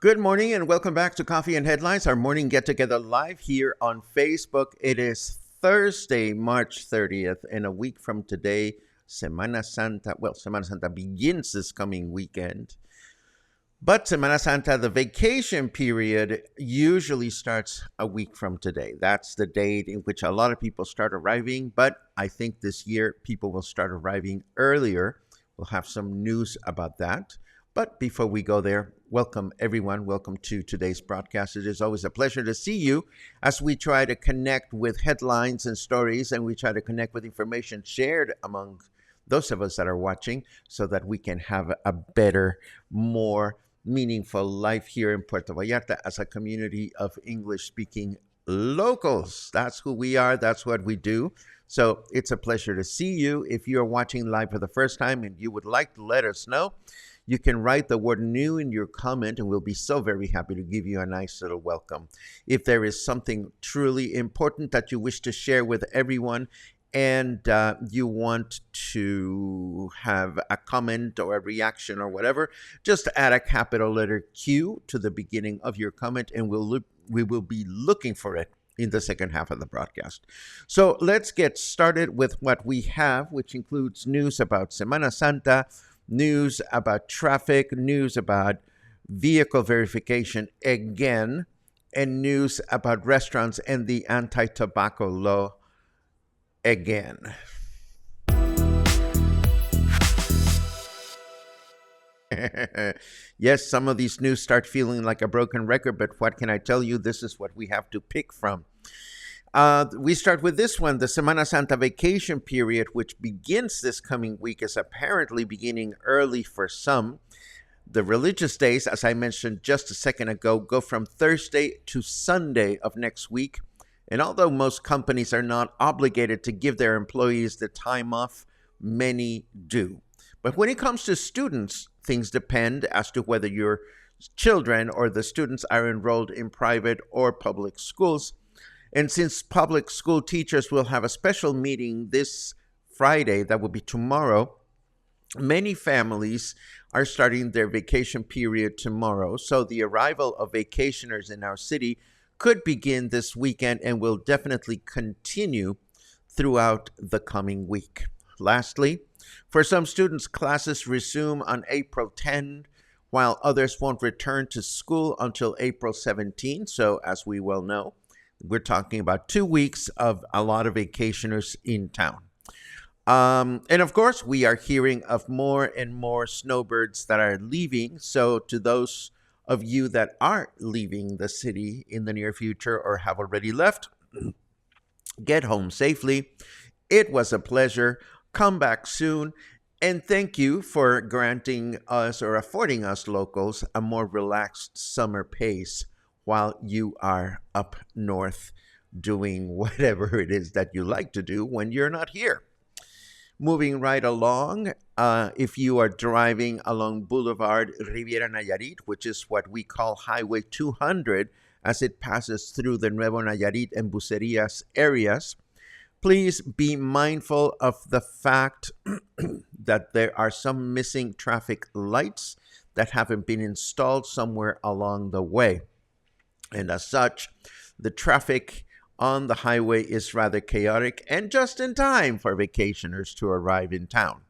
Good morning and welcome back to Coffee and Headlines, our morning get together live here on Facebook. It is Thursday, March 30th, and a week from today, Semana Santa. Well, Semana Santa begins this coming weekend. But Semana Santa, the vacation period, usually starts a week from today. That's the date in which a lot of people start arriving. But I think this year people will start arriving earlier. We'll have some news about that. But before we go there, welcome everyone. Welcome to today's broadcast. It is always a pleasure to see you as we try to connect with headlines and stories, and we try to connect with information shared among those of us that are watching so that we can have a better, more meaningful life here in Puerto Vallarta as a community of English-speaking locals. That's who we are. That's what we do. So it's a pleasure to see you. If you're watching live for the first time and you would like to let us know, you can write the word new in your comment, and we'll be so very happy to give you a nice little welcome. If there is something truly important that you wish to share with everyone, and you want to have a comment or a reaction or whatever, just add a capital letter Q to the beginning of your comment, and we will be looking for it in the second half of the broadcast. So let's get started with what we have, which includes news about Semana Santa, news about traffic, news about vehicle verification again, and news about restaurants and the anti-tobacco law again. Yes, some of these news start feeling like a broken record, but what can I tell you? This is what we have to pick from. We start with this one. The Semana Santa vacation period, which begins this coming week, is apparently beginning early for some. The religious days, as I mentioned just a second ago, go from Thursday to Sunday of next week. And although most companies are not obligated to give their employees the time off, many do. But when it comes to students, things depend as to whether your children or the students are enrolled in private or public schools. And since public school teachers will have a special meeting this Friday, that will be tomorrow, many families are starting their vacation period tomorrow. So the arrival of vacationers in our city could begin this weekend and will definitely continue throughout the coming week. Lastly, for some students, classes resume on April 10, while others won't return to school until April 17. So as we well know, we're talking about 2 weeks of a lot of vacationers in town. And of course, we are hearing of more and more snowbirds that are leaving. So to those of you that are leaving the city in the near future or have already left, get home safely. It was a pleasure. Come back soon. And thank you for granting us or affording us locals a more relaxed summer pace while you are up north doing whatever it is that you like to do when you're not here. Moving right along, if you are driving along Boulevard Riviera Nayarit, which is what we call Highway 200, as it passes through the Nuevo Nayarit and Bucerias areas, please be mindful of the fact that there are some missing traffic lights that haven't been installed somewhere along the way. And as such, the traffic on the highway is rather chaotic and just in time for vacationers to arrive in town.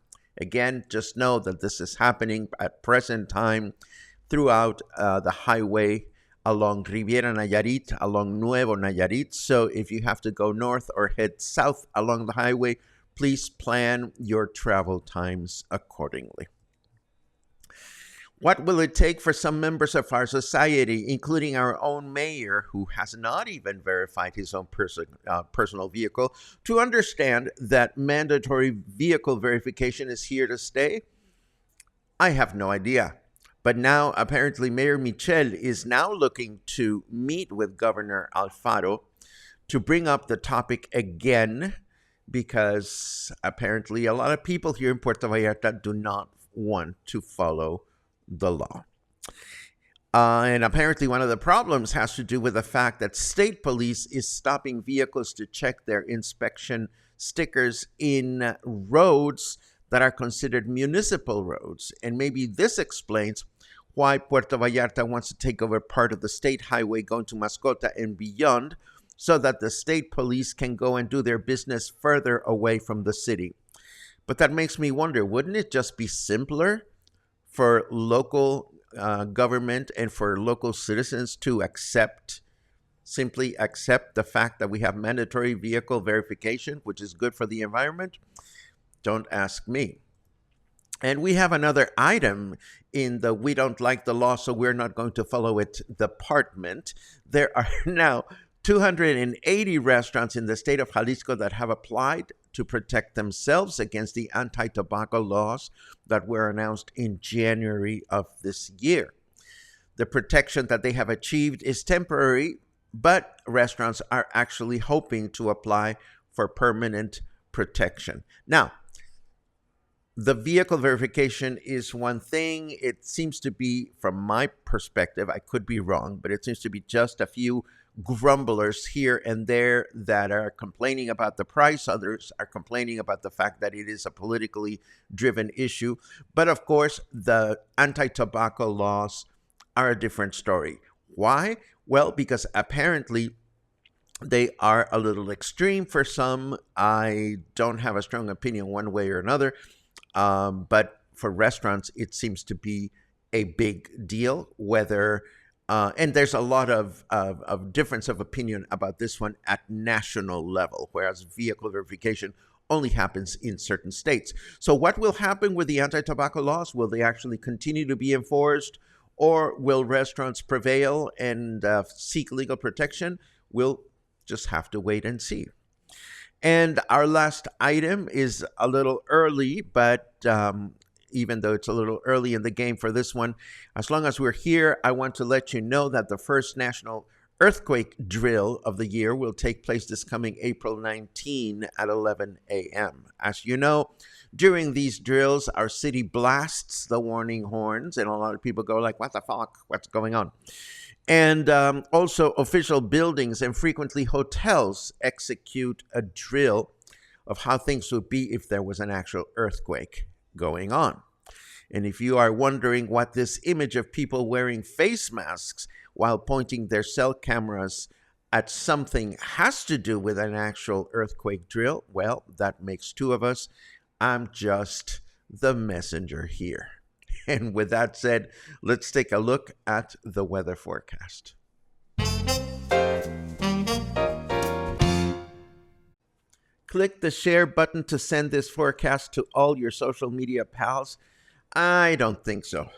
Again, just know that this is happening at present time throughout the highway along Riviera Nayarit, along Nuevo Nayarit. So if you have to go north or head south along the highway, please plan your travel times accordingly. What will it take for some members of our society, including our own mayor, who has not even verified his own personal vehicle, to understand that mandatory vehicle verification is here to stay? I have no idea. But now, apparently, Mayor Michel is now looking to meet with Governor Alfaro to bring up the topic again, because apparently a lot of people here in Puerto Vallarta do not want to follow the law. And apparently one of the problems has to do with the fact that state police is stopping vehicles to check their inspection stickers in roads that are considered municipal roads. And maybe this explains why Puerto Vallarta wants to take over part of the state highway going to Mascota and beyond, so that the state police can go and do their business further away from the city. But that makes me wonder, wouldn't it just be simpler for local government and for local citizens to simply accept the fact that we have mandatory vehicle verification, which is good for the environment? Don't ask me. And we have another item in the "we don't like the law, so we're not going to follow it" department. There are now 280 restaurants in the state of Jalisco that have applied to protect themselves against the anti-tobacco laws that were announced in January of this year. The protection that they have achieved is temporary, but restaurants are actually hoping to apply for permanent protection. Now, the vehicle verification is one thing. It seems to be, from my perspective, I could be wrong, but it seems to be just a few grumblers here and there that are complaining about the price. Others are complaining about the fact that it is a politically driven issue. But of course, the anti-tobacco laws are a different story. Why? Well, because apparently they are a little extreme for some. I don't have a strong opinion one way or another. But for restaurants, it seems to be a big deal, whether and there's a lot of difference of opinion about this one at national level, whereas vehicle verification only happens in certain states. So what will happen with the anti-tobacco laws? Will they actually continue to be enforced, or will restaurants prevail and seek legal protection? We'll just have to wait and see. And our last item is a little early, but even though it's a little early in the game for this one, as long as we're here, I want to let you know that the first national earthquake drill of the year will take place this coming April 19 at 11 a.m. As you know, during these drills, our city blasts the warning horns, and a lot of people go like, what the fuck? What's going on? And also official buildings and frequently hotels execute a drill of how things would be if there was an actual earthquake going on. And if you are wondering what this image of people wearing face masks while pointing their cell cameras at something has to do with an actual earthquake drill, well, that makes two of us. I'm just the messenger here. And with that said, let's take a look at the weather forecast. Click the share button to send this forecast to all your social media pals. I don't think so.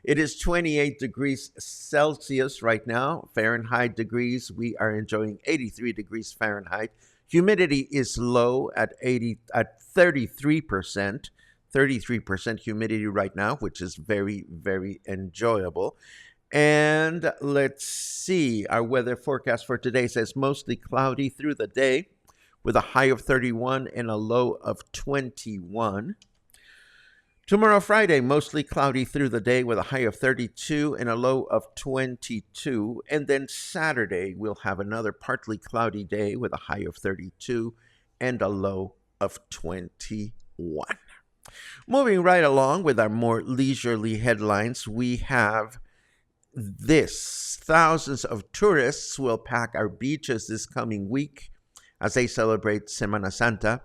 It is 28 degrees Celsius right now, Fahrenheit degrees. We are enjoying 83 degrees Fahrenheit. Humidity is low at 33%. 33% humidity right now, which is very, very enjoyable. And let's see, our weather forecast for today says mostly cloudy through the day, with a high of 31 and a low of 21. Tomorrow, Friday, mostly cloudy through the day with a high of 32 and a low of 22. And then Saturday, we'll have another partly cloudy day with a high of 32 and a low of 21. Moving right along with our more leisurely headlines, we have this. Thousands of tourists will pack our beaches this coming week as they celebrate Semana Santa.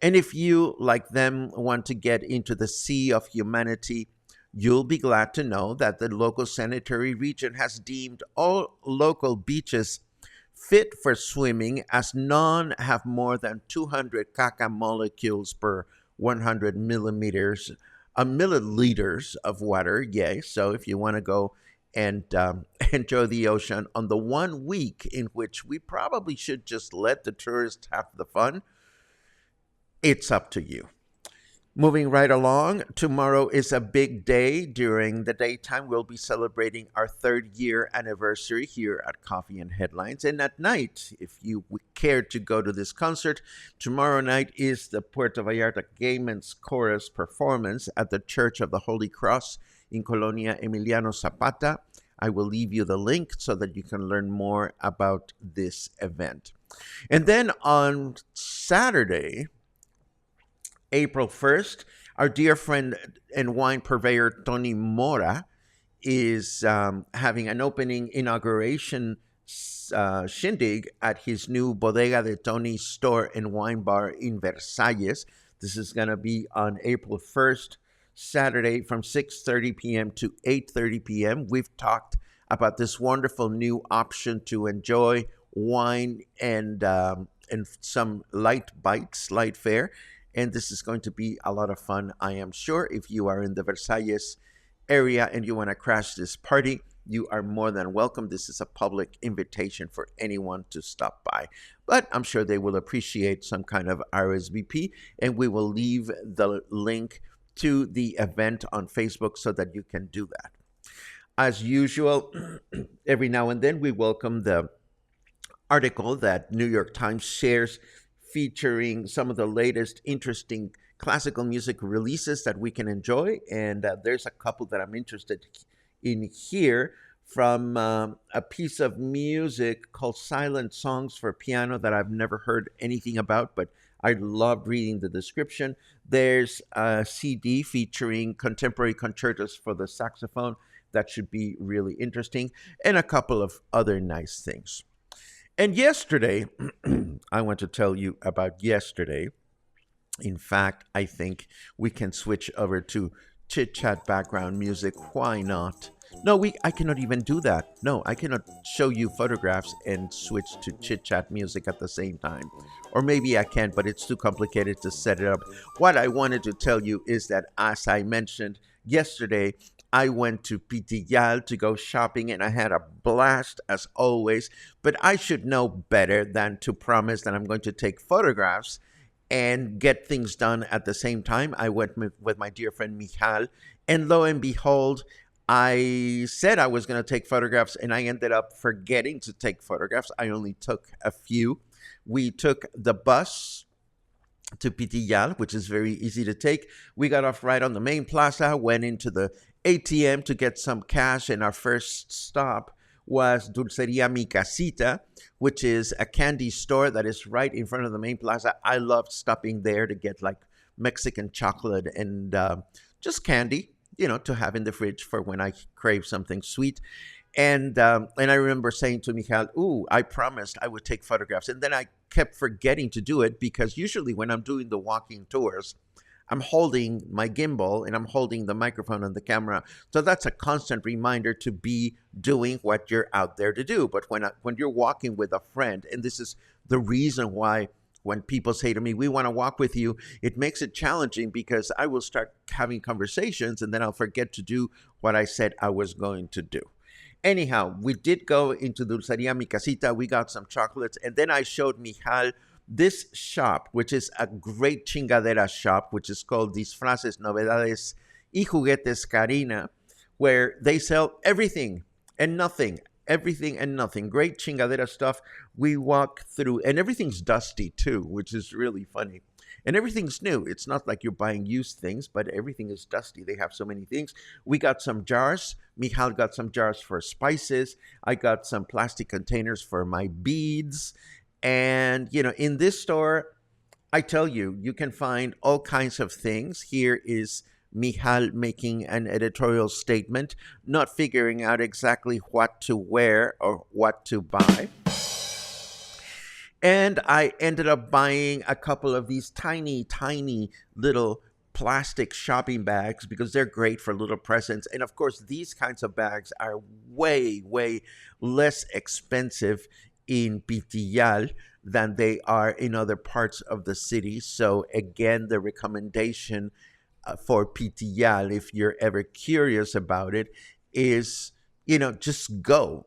And if you, like them, want to get into the sea of humanity, you'll be glad to know that the local sanitary region has deemed all local beaches fit for swimming, as none have more than 200 caca molecules per 100 milliliters of water. Yay. So if you want to go and enjoy the ocean on the 1 week in which we probably should just let the tourists have the fun, it's up to you. Moving right along, tomorrow is a big day. During the daytime, we'll be celebrating our 3rd year anniversary here at Coffee and Headlines. And at night, if you care to go to this concert, tomorrow night is the Puerto Vallarta Gay Men's Chorus performance at the Church of the Holy Cross in Colonia Emiliano Zapata. I will leave you the link so that you can learn more about this event. And then on Saturday, April 1st, our dear friend and wine purveyor Tony Mora is having an opening inauguration shindig at his new Bodega de Tony store and wine bar in Versalles. This is going to be on April 1st, Saturday from 6:30 p.m. to 8:30 p.m. We've talked about this wonderful new option to enjoy wine and some light bites, light fare. And this is going to be a lot of fun, I am sure. If you are in the Versalles area and you want to crash this party, you are more than welcome. This is a public invitation for anyone to stop by. But I'm sure they will appreciate some kind of RSVP, and we will leave the link to the event on Facebook so that you can do that. As usual, every now and then we welcome the article that New York Times shares featuring some of the latest interesting classical music releases that we can enjoy. And there's a couple that I'm interested in here, from a piece of music called Silent Songs for Piano that I've never heard anything about, but I loved reading the description. There's a CD featuring contemporary concertos for the saxophone that should be really interesting, and a couple of other nice things. And yesterday, I want to tell you about yesterday. In fact, I think we can switch over to chit-chat background music. Why not? No, I cannot even do that. No, I cannot show you photographs and switch to chit-chat music at the same time. Or maybe I can, but it's too complicated to set it up. What I wanted to tell you is that, as I mentioned yesterday, I went to Pitillal to go shopping, and I had a blast as always. But I should know better than to promise that I'm going to take photographs and get things done at the same time. I went with my dear friend Michel, and lo and behold, I said I was going to take photographs, and I ended up forgetting to take photographs. I only took a few. We took the bus to Pitillal, which is very easy to take. We got off right on the main plaza, went into the ATM to get some cash, and our first stop was Dulceria Mi Casita, which is a candy store that is right in front of the main plaza. I loved stopping there to get like Mexican chocolate and just candy, to have in the fridge for when I crave something sweet. And I remember saying to Michal, ooh, I promised I would take photographs. And then I kept forgetting to do it, because usually when I'm doing the walking tours, I'm holding my gimbal and I'm holding the microphone and the camera. So that's a constant reminder to be doing what you're out there to do. But when you're walking with a friend, and this is the reason why when people say to me, we want to walk with you, it makes it challenging, because I will start having conversations and then I'll forget to do what I said I was going to do. Anyhow, we did go into Dulceria Mi Casita. We got some chocolates, and then I showed Michal this shop, which is a great chingadera shop, which is called Disfraces, Novedades y Juguetes Karina, where they sell everything and nothing everything and nothing. Great chingadera stuff. We walk through, and everything's dusty too, which is really funny. And everything's new. It's not like you're buying used things, but everything is dusty. They have so many things. We got some jars. Michal got some jars for spices. I got some plastic containers for my beads. And, in this store, I tell you, you can find all kinds of things. Here is Michal making an editorial statement, not figuring out exactly what to wear or what to buy. And I ended up buying a couple of these tiny, tiny little plastic shopping bags because they're great for little presents. And of course, these kinds of bags are way, way less expensive in Pitillal than they are in other parts of the city. So again, the recommendation for Pitillal, if you're ever curious about it, is, just go.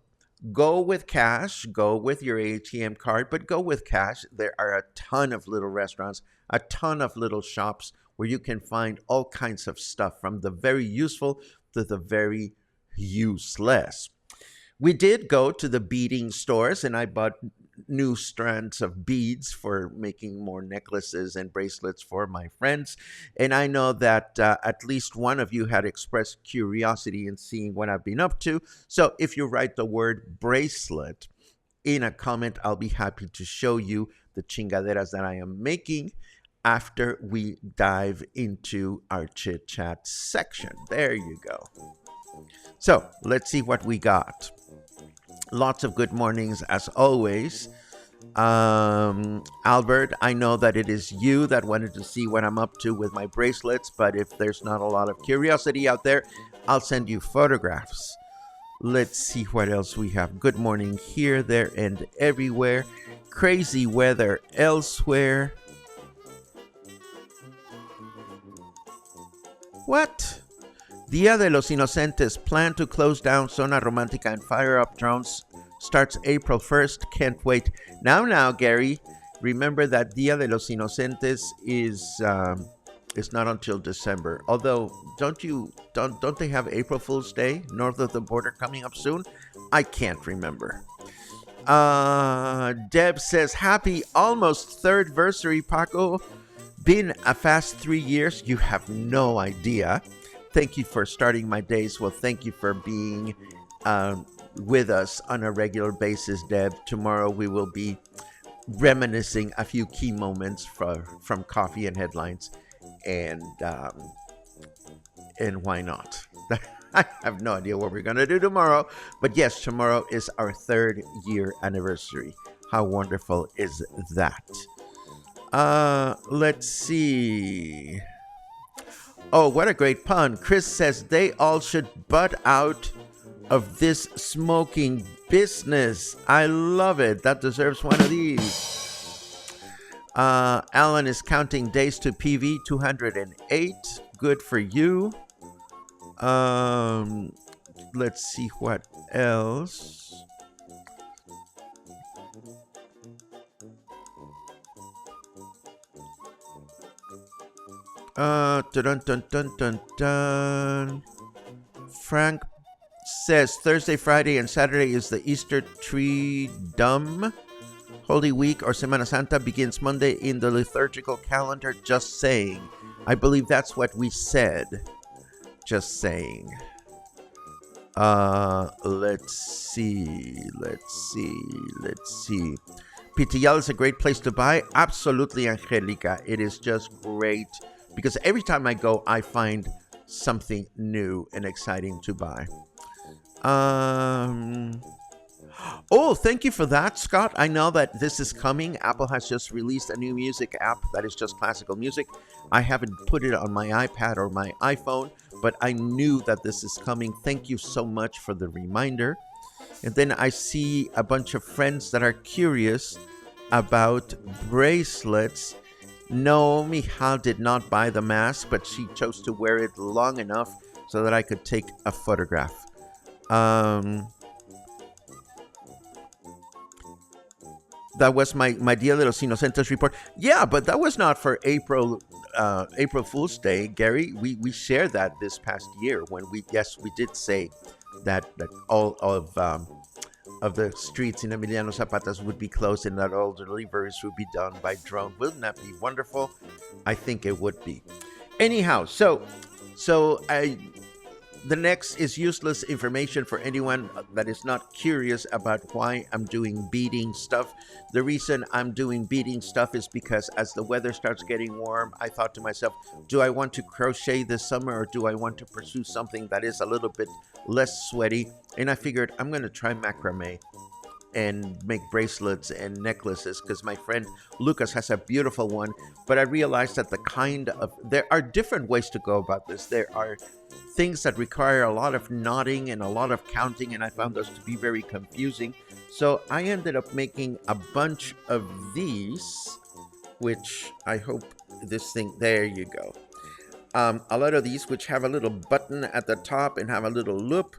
Go with cash, go with your ATM card, but go with cash. There are a ton of little restaurants, a ton of little shops where you can find all kinds of stuff, from the very useful to the very useless. We did go to the beading stores, and I bought new strands of beads for making more necklaces and bracelets for my friends. And I know that at least one of you had expressed curiosity in seeing what I've been up to. So if you write the word bracelet in a comment, I'll be happy to show you the chingaderas that I am making after we dive into our chit chat section. There you go. So let's see what we got. Lots of good mornings as always. Albert, I know that it is you that wanted to see what I'm up to with my bracelets, but if there's not a lot of curiosity out there, I'll send you photographs. Let's see what else we have. Good morning here, there, and everywhere. Crazy weather elsewhere. What? Dia de los Inocentes plan to close down Zona Romantica and fire up drones. Starts April 1st. Can't wait. Now, Gary, remember that Dia de los Inocentes is not until December. Although, don't they have April Fool's Day north of the border coming up soon? I can't remember. Deb says, happy almost third anniversary, Paco. Been a fast 3 years. You have no idea. Thank you for starting my days. Well, thank you for being with us on a regular basis, Deb. Tomorrow we will be reminiscing a few key moments from Coffee and Headlines, and why not? I have no idea what we're going to do tomorrow, but yes, tomorrow is our 3rd year anniversary. How wonderful is that? Let's see. Oh, what a great pun. Chris says they all should butt out of this smoking business. I love it. That deserves one of these. Alan is counting days to PV, 208. Good for you. Let's see what else. Dun, dun, dun, dun, dun. Frank says Thursday, Friday, and Saturday is the Easter Tree Dumb. Holy Week or Semana Santa begins Monday in the liturgical calendar. Just saying. I believe that's what we said. Just saying. Let's see. Pitillal is a great place to buy. Absolutely, Angelica. It is just great. Because every time I go, I find something new and exciting to buy. Oh, thank you for that, Scott. I know that this is coming. Apple has just released a new music app that is just classical music. I haven't put it on my iPad or my iPhone, but I knew that this is coming. Thank you so much for the reminder. And then I see a bunch of friends that are curious about bracelets. No, Michal did not buy the mask, but she chose to wear it long enough so that I could take a photograph. That was my Dia de los Inocentes report. Yeah, but that was not for April Fool's Day, Gary. We shared that this past year when we did say that all of of the streets in Emiliano Zapatas would be closed and that all deliveries would be done by drone. Wouldn't that be wonderful? I think it would be. Anyhow, so the next is useless information for anyone that is not curious about why I'm doing beading stuff. The reason I'm doing beading stuff is because as the weather starts getting warm, I thought to myself, do I want to crochet this summer or do I want to pursue something that is a little bit less sweaty? And I figured I'm going to try macrame and make bracelets and necklaces because my friend Lucas has a beautiful one. But I realized that there are different ways to go about this. There are things that require a lot of knotting and a lot of counting, and I found those to be very confusing. So I ended up making a bunch of these, which I hope this thing, there you go. A lot of these which have a little button at the top and have a little loop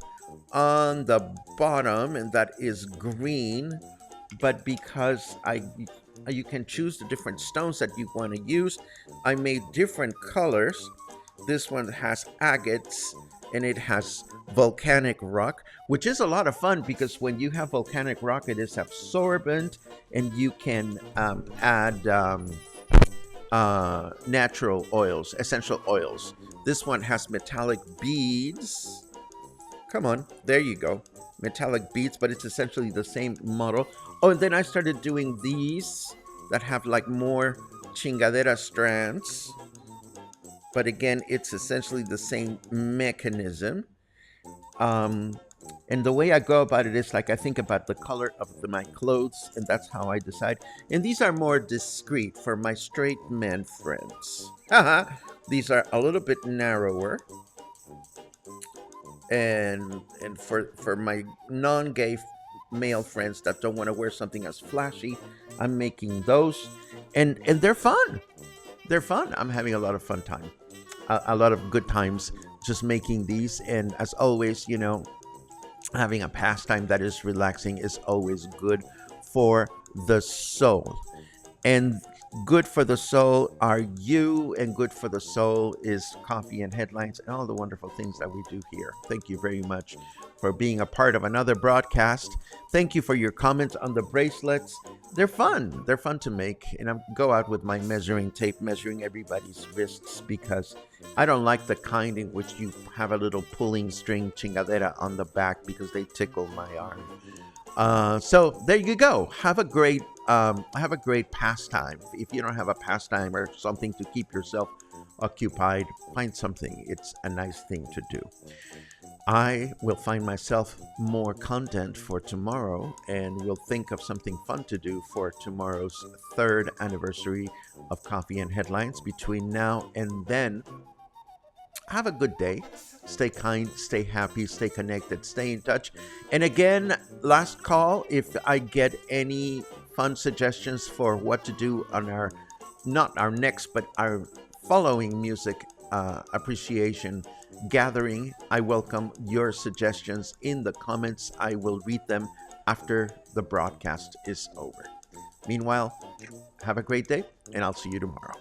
on the bottom, and that is green. But because you can choose the different stones that you want to use, I made different colors. This one has agates and it has volcanic rock, which is a lot of fun because when you have volcanic rock, it is absorbent and you can add natural oils, essential oils. This one has metallic beads. Come on, there you go. Metallic beads, but it's essentially the same model. Oh, and then I started doing these that have like more chingadera strands. But again, it's essentially the same mechanism. And the way I go about it is like I think about the color of my clothes, and that's how I decide. And these are more discreet for my straight men friends. These are a little bit narrower. And for my non-gay male friends that don't want to wear something as flashy, I'm making those. And they're fun. They're fun. I'm having a lot of fun time. A lot of good times just making these. And as always, having a pastime that is relaxing is always good for the soul. And good for the soul are you, and good for the soul is Coffee and Headlines and all the wonderful things that we do here. Thank you very much for being a part of another broadcast. Thank you for your comments on the bracelets. They're fun. They're fun to make. And I go out with my measuring tape, measuring everybody's wrists, because I don't like the kind in which you have a little pulling string chingadera on the back because they tickle my arm. So there you go. Have a great pastime. If you don't have a pastime or something to keep yourself occupied, find something. It's a nice thing to do. I will find myself more content for tomorrow and will think of something fun to do for tomorrow's 3rd anniversary of Coffee and Headlines. Between now and then, have a good day. Stay kind, stay happy, stay connected, stay in touch. And again, last call, if I get any fun suggestions for what to do on not our next, but our following music appreciation gathering, I welcome your suggestions in the comments. I will read them after the broadcast is over. Meanwhile, have a great day, and I'll see you tomorrow.